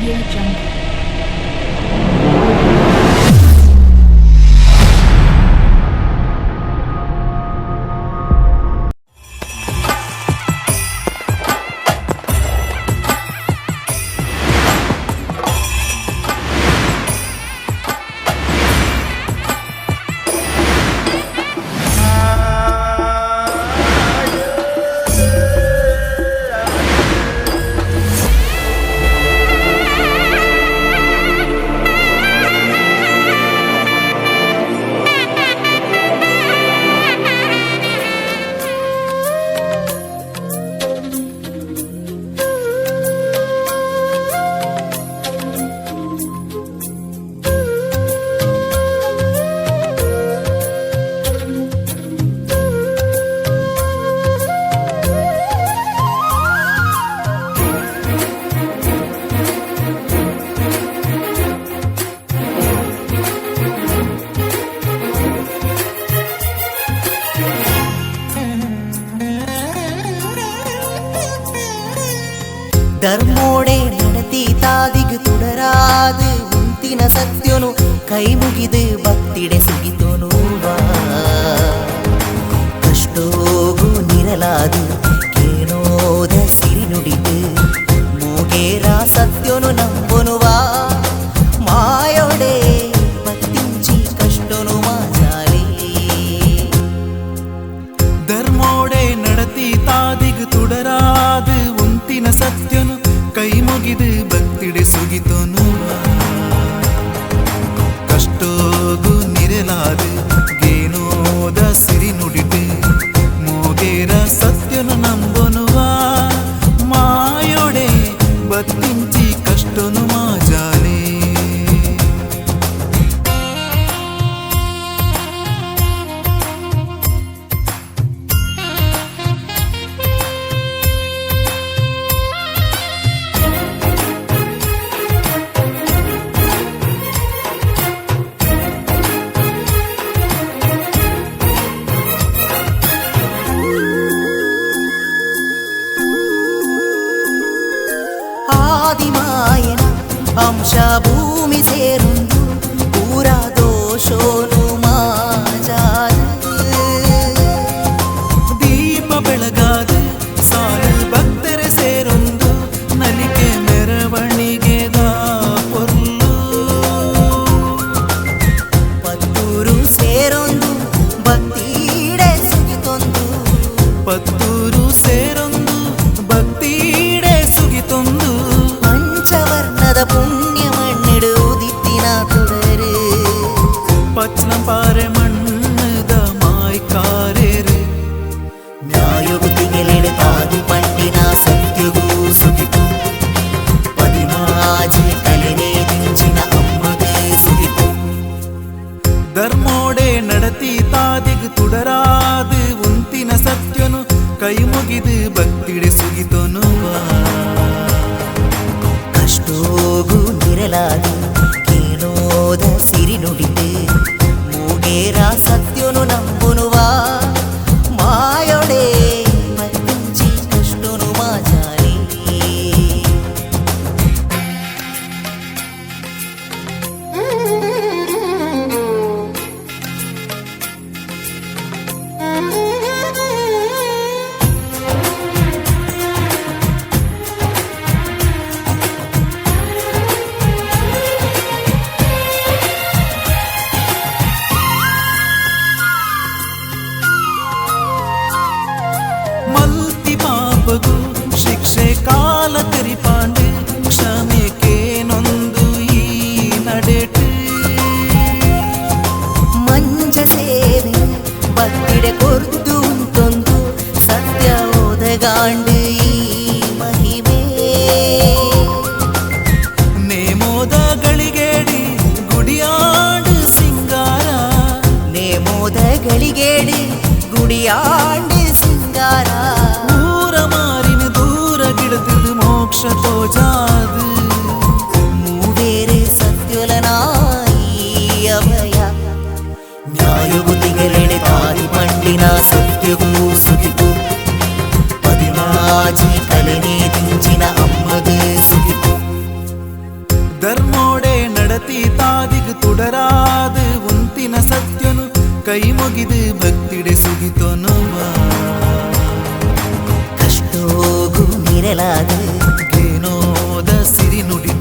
Audio Jungle. ಧರ್ಮೋಡೆ ನಡೆದೀತಾದಿಗ್ ತುಡರಾದು ಉಂತಿನ ಸತ್ಯನು ಕೈ ಮುಗಿದು ಭಕ್ತಿಡೆ ಸುಗಿತೋನು ಕಷ್ಟೋಗು ನಿರಲಾದು ಕೇಳೋದ ಸಿರಿ ನುಡಿದು ಮೂಗೇರ ಸತ್ಯನು ನಂಬುನುವಾ ಮಾಯೋಡೆ ಭಕ್ತಿಂಚಿ ಕಷ್ಟನು ಮಾಜಾಲಿ ಧರ್ಮೋಡೆ ನಡೆದೀತಾದಿಗ್ ತುಡರಾದು ಉಂತಿನ ಸತ್ಯನು ಕೈ ಮುಗಿದು ಭಕ್ತಿಡೆ ಸುಗಿತೋನು ಕಷ್ಟೋಗು ನಿರಲಾದು ಗೇನೋದ ಸಿರಿ ನುಡಿದು ಮೂಗೇರ ಸತ್ಯನು ನಂಬುನುವಾ ಮಾಯೋಡೆ ಭಕ್ತಿಂಚಿ ಕಷ್ಟನು ಮಾಜಾಲೆ ಆದಿಮಾಯನ ಅಂಶ ಭೂಮಿ ಸೇರುಂದು ಪೂರ ದೋಷೋನು ಮಾಜಾದ ದೀಪ ಬೆಳಗಾದ ಸಾಲು ಭಕ್ತರೆ ಸೇರೊಂದು ನಲಿಕೆ ಮೆರವಣಿಗೆದ ಪೊರ್ಲು ಪತ್ತೂರು ಸೇರೊಂದು ಭಕ್ತಿಡೆ ಸುಗಿತೊಂದು ಪತ್ತೂರು ಸೇರೊಂದು ಭಕ್ತಿಡೆ ಸುಗಿತೊಂದು ಪಂಚವರ್ಣದ ಪುಣ್ಯ ಮಣ್ಣಿಡುವುದಿತ್ತಿನ ತುಡರು ಪಚ್ನಂಪಾರೆ ಮಣ್ಣದ ಮಾಯ್ಕಾರೇರೆ ನ್ಯಾಯಗುತಿಗೆಲೆಡೆ ತಾದಿ ಪಂಡಿನ ಸತ್ಯಗೂ ಸುಗಿತು ಪದಿಮಾಜಿ ಕಲೆನೆ ದಿಂಚಿನ ಅಮ್ಮಗೆ ಸುಗಿತು ಧರ್ಮೋಡೆ ನಡತಿ ತಾದಿಗ್ ತುಡರಾದು ಉಂತಿನ ಸತ್ಯನು ಕೈ ಮುಗಿದು ಭಕ್ತಿಡೆ ಸುಗಿತೋನು ಕಷ್ಟೋಗು ನಿರಲಾದು ಕೇಳೋದ ಸಿರಿ ನುಡಿದು ಮೂಗೇರ ಸತ್ಯನು ನಂಬುನುವಾ ಮಾಯೋಡೆ ಭಕ್ತಿಂಚಿ ಕಷ್ಟನು ಮಾಜಾಲಿ ಮಲ್ತಿ ಪಾಪಗು ಶಿಕ್ಷೆ ಕಾಲ ತೆರಿಪಾಂಡು ಕ್ಷಮೆಕೇನೊಂದು ಈ ನಡೆಟು ಮಂಜ ಸೇವೆ ಭಕ್ತಿಡೆ ಕೊರ್ದು ಉಂಟೊಂದು ಸತ್ಯ ಓದಗಾಂಡು ಈ ಮಹಿಮೆ ನೇಮೋದ ಗಳಿಗೇಡಿ ಗುಡಿಯಾಡು ಸಿಂಗಾರ ನೇಮೋದ ಗಳಿಗೇಡಿ ಗುಡಿಯಾಂಡು ಸಿಂಗಾರ ಊರ ಮಾರಿನ ದೂರ ಗಿಡದಿದ್ದು ಮೋಕ್ಷ ತೋಜಾದು ಮೂವೇರೆ ಸತ್ಯೊಲನಾಯಿ ಅಭಯ ನ್ಯಾಯಗುತಿಗೆಲೆಡೆ ತಾದಿ ಪಂಡಿನ ಸತ್ಯಗೂ ಸುಗಿತು ಪದಿಮಾಜಿ ಕಲೆನೆ ದಿಂಚಿನ ಅಮ್ಮಗೆ ಸುಗಿತು ಕೈ ಮುಗಿದು ಭಕ್ತಿಡೆ ಸುಗಿತೊನುವ ಕಷ್ಟೋಗು ಮಿರಲಾದ ಏನೋದ ಸಿರಿ ನುಡಿ